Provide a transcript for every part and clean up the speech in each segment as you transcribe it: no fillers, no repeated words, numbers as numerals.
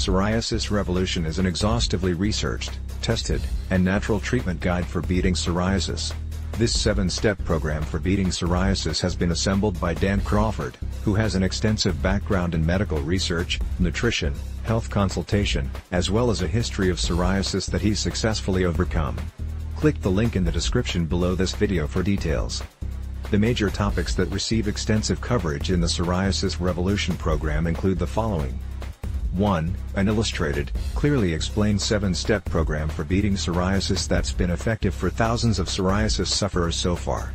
Psoriasis Revolution is an exhaustively researched, tested, and natural treatment guide for beating psoriasis. This 7-step program for beating psoriasis has been assembled by Dan Crawford, who has an extensive background in medical research, nutrition, health consultation, as well as a history of psoriasis that he's successfully overcome. Click the link in the description below this video for details. The major topics that receive extensive coverage in the Psoriasis Revolution program include the following. 1. An illustrated, clearly explained 7-step program for beating psoriasis that's been effective for thousands of psoriasis sufferers so far.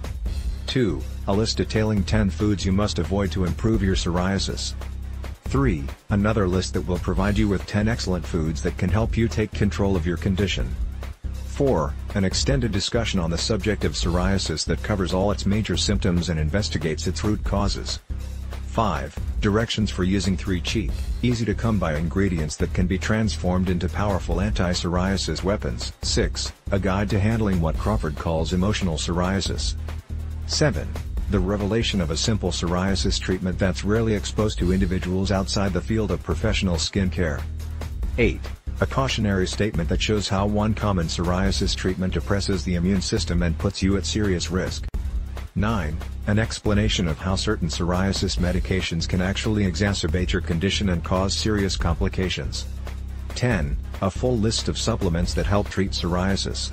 2. A list detailing 10 foods you must avoid to improve your psoriasis. 3. Another list that will provide you with 10 excellent foods that can help you take control of your condition. 4. An extended discussion on the subject of psoriasis that covers all its major symptoms and investigates its root causes. 5. Directions for using 3 cheap, easy-to-come-by ingredients that can be transformed into powerful anti-psoriasis weapons. 6. A guide to handling what Crawford calls emotional psoriasis. 7. The revelation of a simple psoriasis treatment that's rarely exposed to individuals outside the field of professional skincare. 8. A cautionary statement that shows how one common psoriasis treatment depresses the immune system and puts you at serious risk. 9. An explanation of how certain psoriasis medications can actually exacerbate your condition and cause serious complications. 10. A full list of supplements that help treat psoriasis.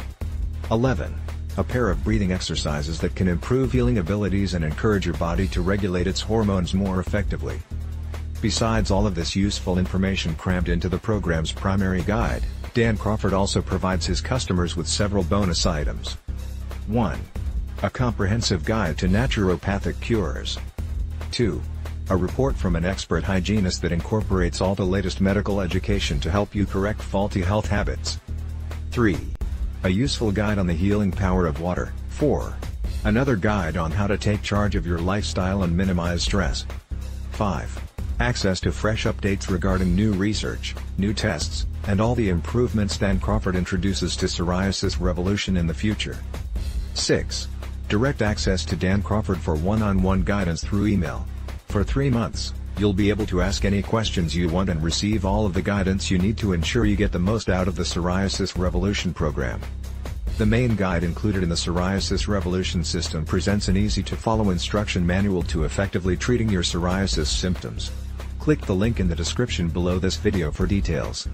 11. A pair of breathing exercises that can improve healing abilities and encourage your body to regulate its hormones more effectively. Besides all of this useful information crammed into the program's primary guide, Dan Crawford also provides his customers with several bonus items. 1. A comprehensive guide to naturopathic cures. 2. A report from an expert hygienist that incorporates all the latest medical education to help you correct faulty health habits. 3. A useful guide on the healing power of water. 4. Another guide on how to take charge of your lifestyle and minimize stress. 5. Access to fresh updates regarding new research, new tests, and all the improvements Dan Crawford introduces to Psoriasis Revolution in the future. 6. Direct access to Dan Crawford for one-on-one guidance through email. For 3 months, you'll be able to ask any questions you want and receive all of the guidance you need to ensure you get the most out of the Psoriasis Revolution program. The main guide included in the Psoriasis Revolution system presents an easy-to-follow instruction manual to effectively treating your psoriasis symptoms. Click the link in the description below this video for details.